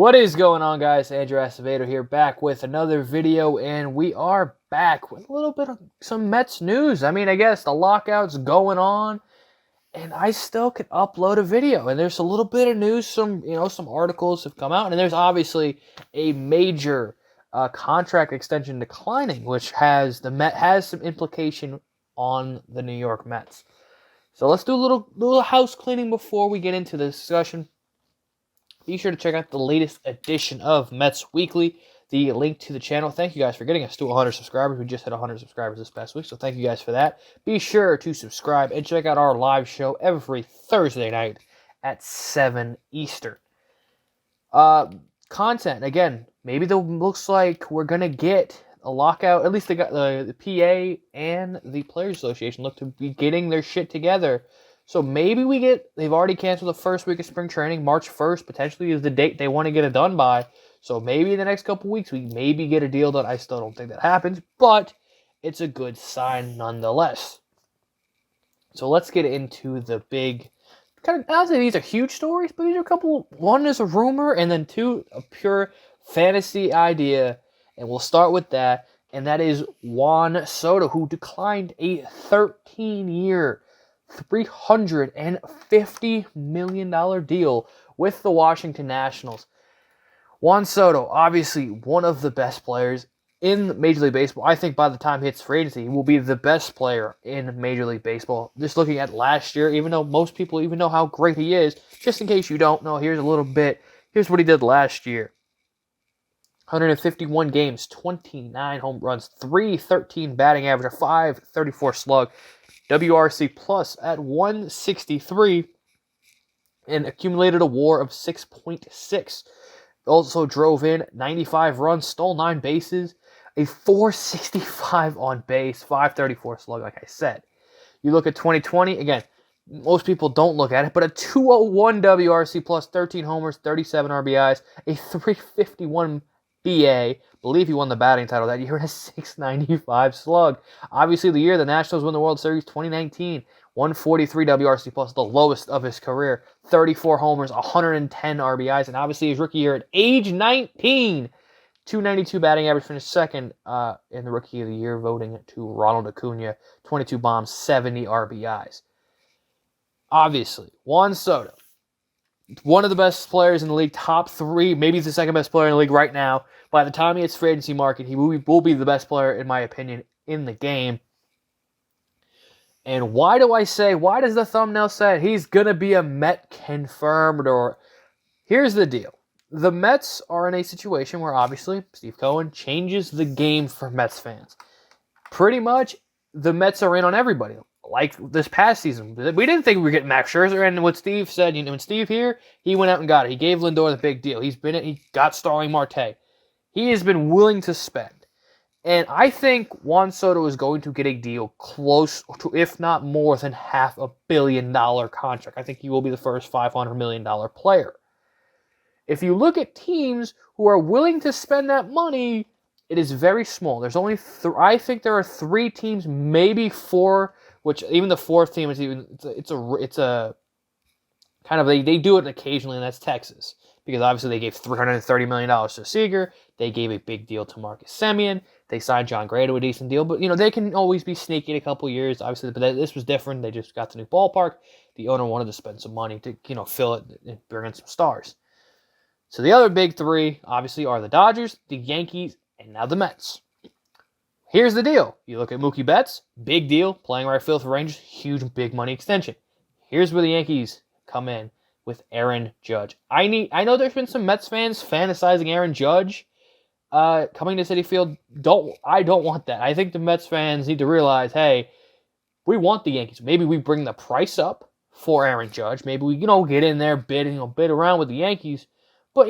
What is going on, guys? Andrew Acevedo here, back with another video, and we are back with a little bit of some Mets news. I guess the lockout's going on, and I still can upload a video. And there's a little bit of news. Some articles have come out, and there's obviously a major contract extension declining, which has some implication on the New York Mets. So let's do a little house cleaning before we get into the discussion. Be sure to check out the latest edition of Mets Weekly, the link to the channel. Thank you guys for getting us to 100 subscribers. We just hit 100 subscribers this past week, so thank you guys for that. Be sure to subscribe and check out our live show every Thursday night at 7 Eastern. Content, again, maybe it looks like we're going to get a lockout. At least the PA and the Players Association look to be getting their shit together. So maybe they've already canceled the first week of spring training. March 1st potentially is the date they want to get it done by. So maybe in the next couple weeks we maybe get a deal done. I still don't think that happens, but it's a good sign nonetheless. So let's get into the big, I'll say these are huge stories, but these are a couple. One is a rumor, and then two, a pure fantasy idea. And we'll start with that, and that is Juan Soto, who declined a 13-year, $350 million deal with the Washington Nationals. Juan Soto, obviously one of the best players in Major League Baseball. I think by the time he hits free agency, he will be the best player in Major League Baseball. Just looking at last year, even though most people even know how great he is, just in case you don't know, here's a little bit. Here's what he did last year. 151 games, 29 home runs, 313 batting average, a 534 slug, WRC plus at 163, and accumulated a WAR of 6.6. Also drove in 95 runs, stole 9 bases, a 465 on base, 534 slug, like I said. You look at 2020, again, most people don't look at it, but a 201 WRC plus, 13 homers, 37 RBIs, a 351 BA. Believe he won the batting title that year, and a 695 slug. Obviously, the year the Nationals won the World Series, 2019, 143 WRC plus, the lowest of his career, 34 homers, 110 RBIs, and obviously his rookie year at age 19, 292 batting average, finished second in the Rookie of the Year voting to Ronald Acuna, 22 bombs, 70 RBIs. Obviously, Juan Soto, one of the best players in the league, top 3, maybe he's the second best player in the league right now. By the time he hits free agency market, he will be the best player, in my opinion, in the game. And why does the thumbnail say he's going to be a Met confirmed? Or here's the deal. The Mets are in a situation where obviously Steve Cohen changes the game for Mets fans. Pretty much the Mets are in on everybody. Like this past season, we didn't think we were getting Max Scherzer, and what Steve said, when Steve here, he went out and got it. He gave Lindor the big deal. He got Starling Marte. He has been willing to spend. And I think Juan Soto is going to get a deal close to, if not more than $500 million contract. I think he will be the first $500 million player. If you look at teams who are willing to spend that money, it is very small. There's only, I think there are 3 teams, maybe 4, which even the 4th team is it's a kind of, they do it occasionally, and that's Texas. Because obviously they gave $330 million to Seager. They gave a big deal to Marcus Semien. They signed John Gray to a decent deal. But, they can always be sneaky in a couple years. Obviously, but this was different. They just got the new ballpark. The owner wanted to spend some money to, fill it and bring in some stars. So the other big 3, obviously, are the Dodgers, the Yankees, and now the Mets. Here's the deal. You look at Mookie Betts, big deal, playing right field for Rangers, huge big money extension. Here's where the Yankees come in with Aaron Judge. I know there's been some Mets fans fantasizing Aaron Judge coming to Citi Field. I don't want that. I think the Mets fans need to realize, hey, we want the Yankees. Maybe we bring the price up for Aaron Judge. Maybe we, get in there, bid around with the Yankees. But,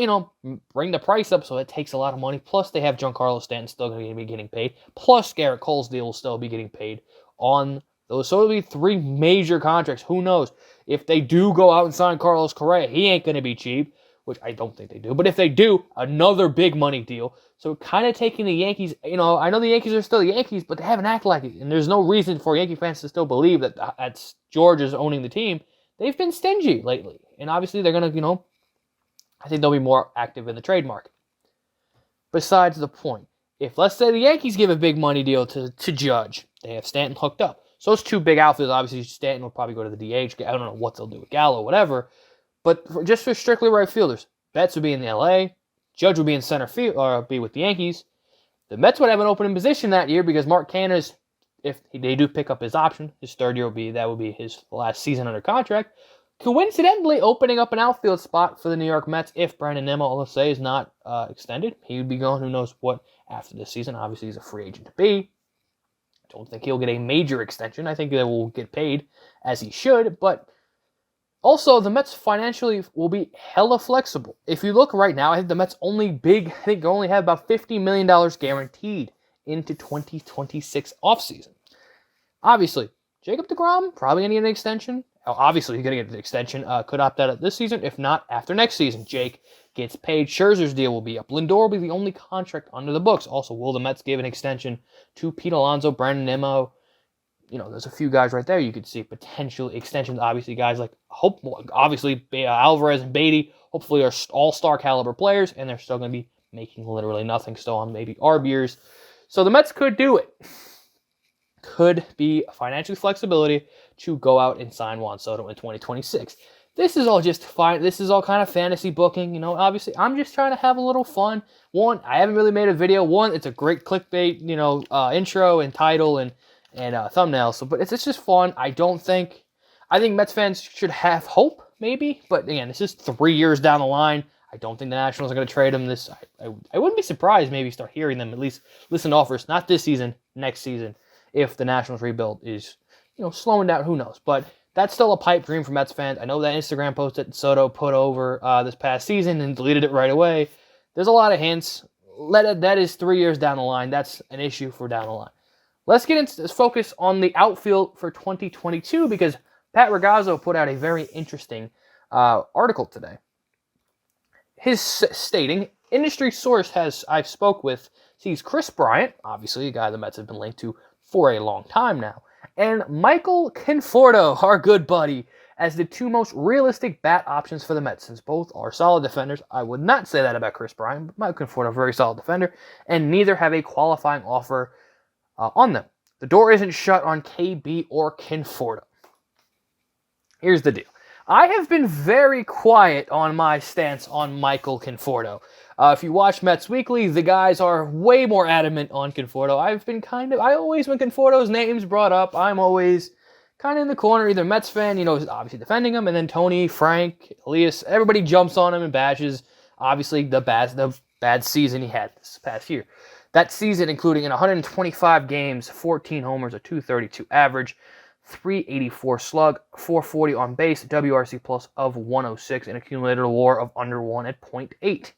bring the price up so it takes a lot of money. Plus, they have Giancarlo Stanton still going to be getting paid. Plus, Garrett Cole's deal will still be getting paid on those. So it'll be 3 major contracts. Who knows? If they do go out and sign Carlos Correa, he ain't going to be cheap, which I don't think they do. But if they do, another big money deal. So kind of taking the Yankees, I know the Yankees are still the Yankees, but they haven't acted like it. And there's no reason for Yankee fans to still believe that George is owning the team. They've been stingy lately. And obviously they're going to, I think they'll be more active in the trade market. Besides the point, if let's say the Yankees give a big money deal to Judge, they have Stanton hooked up. So those two big outfielders, obviously Stanton will probably go to the DH. I don't know what they'll do with Gallo, whatever. But just for strictly right fielders, Betts would be in the LA, Judge would be in center field or be with the Yankees. The Mets would have an opening position that year because Mark Canha's, if they do pick up his option, his third year would be his last season under contract. Coincidentally, opening up an outfield spot for the New York Mets if Brandon Nimmo, let's say, is not extended. He would be going who knows what after this season. Obviously, he's a free agent to be. I don't think he'll get a major extension. I think they will get paid as he should. But also, the Mets financially will be hella flexible. If you look right now, I think the Mets only have about $50 million guaranteed into 2026 offseason. Obviously, Jacob deGrom probably going to get an extension. Obviously, he's going to get an extension. Could opt out this season. If not, after next season, Jake gets paid. Scherzer's deal will be up. Lindor will be the only contract under the books. Also, will the Mets give an extension to Pete Alonso, Brandon Nimmo? There's a few guys right there you could see potential extensions. Obviously, guys like Alvarez and Beatty, hopefully are all-star caliber players, and they're still going to be making literally nothing, still on maybe ARB years. So the Mets could do it. Could be financial flexibility to go out and sign Juan Soto in 2026. This is all just fine. This is all kind of fantasy booking. Obviously, I'm just trying to have a little fun. One, I haven't really made a video. One, it's a great clickbait, intro and title and thumbnail. So, but it's just fun. I think Mets fans should have hope, maybe. But again, this is 3 years down the line. I don't think the Nationals are going to trade him. I wouldn't be surprised maybe start hearing them at least listen to offers. Not this season, next season. If the Nationals rebuild is, slowing down, who knows? But that's still a pipe dream for Mets fans. I know that Instagram post that Soto put over this past season and deleted it right away. There's a lot of hints. That is 3 years down the line. That's an issue for down the line. Let's focus on the outfield for 2022 because Pat Ragazzo put out a very interesting article today. His stating, industry source I've spoke with, sees Chris Bryant, obviously a guy the Mets have been linked to for a long time now, and Michael Conforto, our good buddy, as the two most realistic bat options for the Mets, since both are solid defenders. I would not say that about Chris Bryant, but Michael Conforto, a very solid defender, and neither have a qualifying offer on them. The door isn't shut on KB or Conforto. Here's the deal. I have been very quiet on my stance on Michael Conforto. If you watch Mets Weekly, the guys are way more adamant on Conforto. When Conforto's name's brought up, I'm always kind of in the corner, either Mets fan, obviously defending him, and then Tony, Frank, Elias, everybody jumps on him and bashes, obviously, the bad season he had this past year. That season, including in 125 games, 14 homers, a 232 average, 384 slug, 440 on base, WRC plus of 106, and accumulated WAR of under 1 at .8.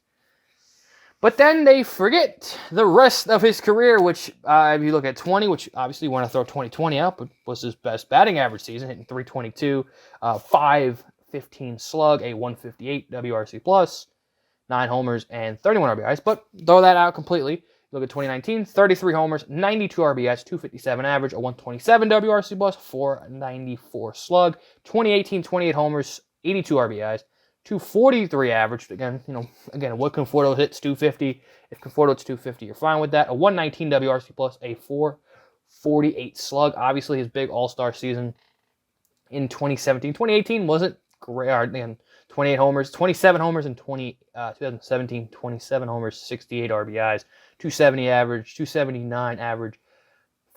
But then they forget the rest of his career, which, if you look at 20, which obviously you want to throw 2020 out, but was his best batting average season, hitting 322, 515 slug, a 158 WRC plus, 9 homers, and 31 RBIs. But throw that out completely. Look at 2019, 33 homers, 92 RBIs, 257 average, a 127 WRC plus, 494 slug. 2018, 28 homers, 82 RBIs, 243 average. Again, what Conforto hits 250. If Conforto hits 250, you're fine with that. A 119 WRC plus, a 448 slug. Obviously, his big All-Star season in 2017. 2018 wasn't great. Again, 28 homers, 27 homers in 2017, 27 homers, 68 RBIs, 270 average, 279 average,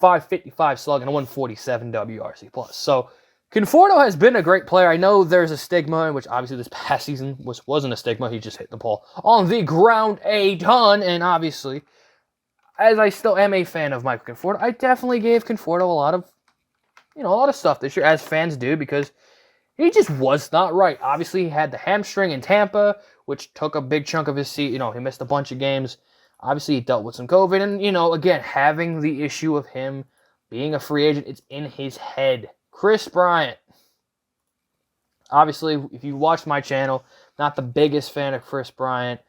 555 slug, and a 147 WRC plus. So Conforto has been a great player. I know there's a stigma, which obviously this past season wasn't a stigma. He just hit the ball on the ground a ton, and obviously, as I still am a fan of Michael Conforto, I definitely gave Conforto a lot of stuff this year, as fans do, because he just was not right. Obviously, he had the hamstring in Tampa, which took a big chunk of his season. He missed a bunch of games. Obviously, he dealt with some COVID. And, again, having the issue of him being a free agent, it's in his head. Chris Bryant. Obviously, if you watch my channel, not the biggest fan of Chris Bryant.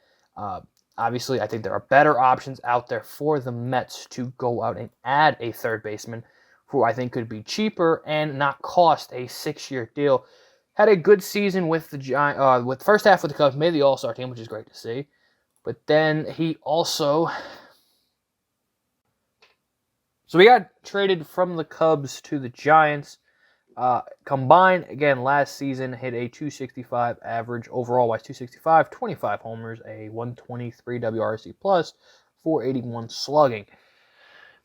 Obviously, I think there are better options out there for the Mets to go out and add a third baseman who I think could be cheaper and not cost a 6-year deal. had a good season with the Giants, with first half with the Cubs, made the All-Star team, which is great to see. But then he also... So we got traded from the Cubs to the Giants. Combined, again, last season, hit a 265 average. Overall, wise 265, 25 homers, a 123 WRC+, 481 slugging.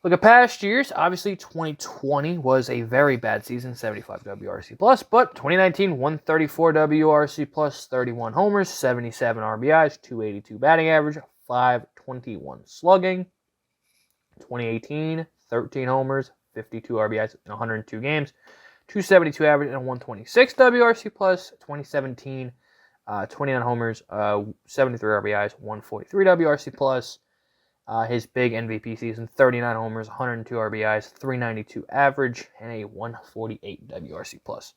Look at past years, obviously 2020 was a very bad season, 75 WRC+, but 2019, 134 WRC+, 31 homers, 77 RBIs, 282 batting average, 521 slugging. 2018, 13 homers, 52 RBIs in 102 games, 272 average, and a 126 WRC+. 2017, 29 homers, 73 RBIs, 143 WRC+. His big MVP season, 39 homers, 102 RBIs, 392 average, and a 148 WRC+.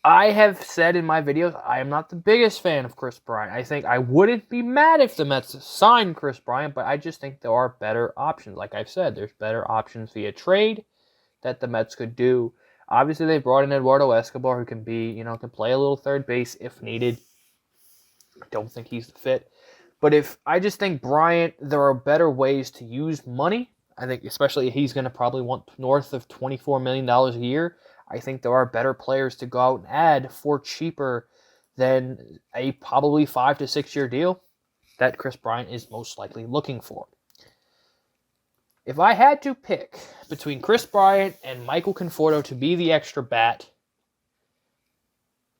I have said in my videos, I am not the biggest fan of Kris Bryant. I think I wouldn't be mad if the Mets signed Kris Bryant, but I just think there are better options. Like I've said, there's better options via trade that the Mets could do. Obviously, they brought in Eduardo Escobar, who can can play a little third base if needed. I don't think he's the fit. But I just think Bryant, there are better ways to use money. I think especially he's going to probably want north of $24 million a year. I think there are better players to go out and add for cheaper than a probably 5 to 6 year deal that Kris Bryant is most likely looking for. If I had to pick between Kris Bryant and Michael Conforto to be the extra bat,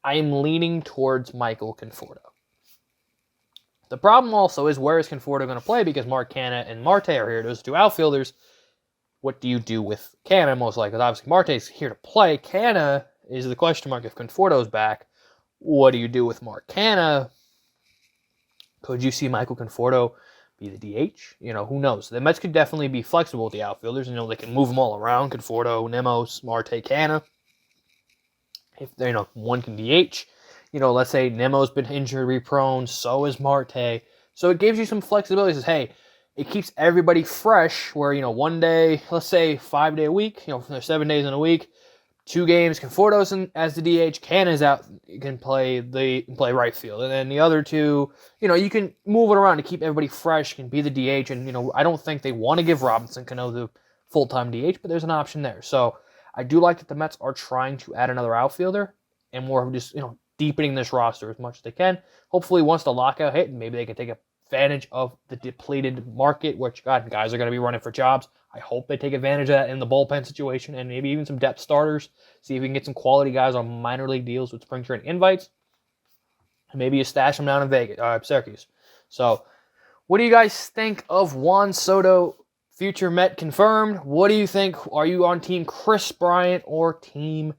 I am leaning towards Michael Conforto. The problem also is, where is Conforto going to play? Because Mark Canha and Marte are here. Those two outfielders. What do you do with Canha, most likely? Because obviously Marte's here to play. Canha is the question mark if Conforto's back. What do you do with Mark Canha? Could you see Michael Conforto be the DH? Who knows? The Mets could definitely be flexible with the outfielders. They can move them all around. Conforto, Nemos, Marte, Canha. If one can DH. Let's say Nemo's been injury-prone, so is Marte. So it gives you some flexibility. It says, hey, it keeps everybody fresh where, one day, let's say 5 day a week, there's 7 days in a week, 2 games, Conforto's as the DH, Canha's out, can play right field. And then the other 2, you can move it around to keep everybody fresh, can be the DH. And, I don't think they want to give Robinson Cano the full-time DH, but there's an option there. So I do like that the Mets are trying to add another outfielder and more of just, deepening this roster as much as they can. Hopefully, once the lockout hit, maybe they can take advantage of the depleted market, which, God, guys are going to be running for jobs. I hope they take advantage of that in the bullpen situation and maybe even some depth starters. See if we can get some quality guys on minor league deals with spring training invites. And maybe you stash them down in Syracuse. So, what do you guys think of Juan Soto, future Met confirmed? What do you think? Are you on team Kris Bryant or team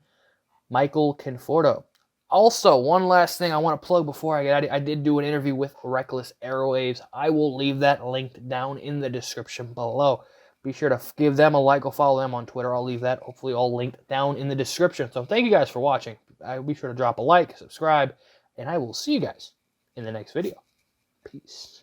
Michael Conforto? Also, one last thing I want to plug before I get out of here. I did do an interview with Reckless Airwaves. I will leave that linked down in the description below. Be sure to give them a like or follow them on Twitter. I'll leave that hopefully all linked down in the description. So thank you guys for watching. Be sure to drop a like, subscribe, and I will see you guys in the next video. Peace.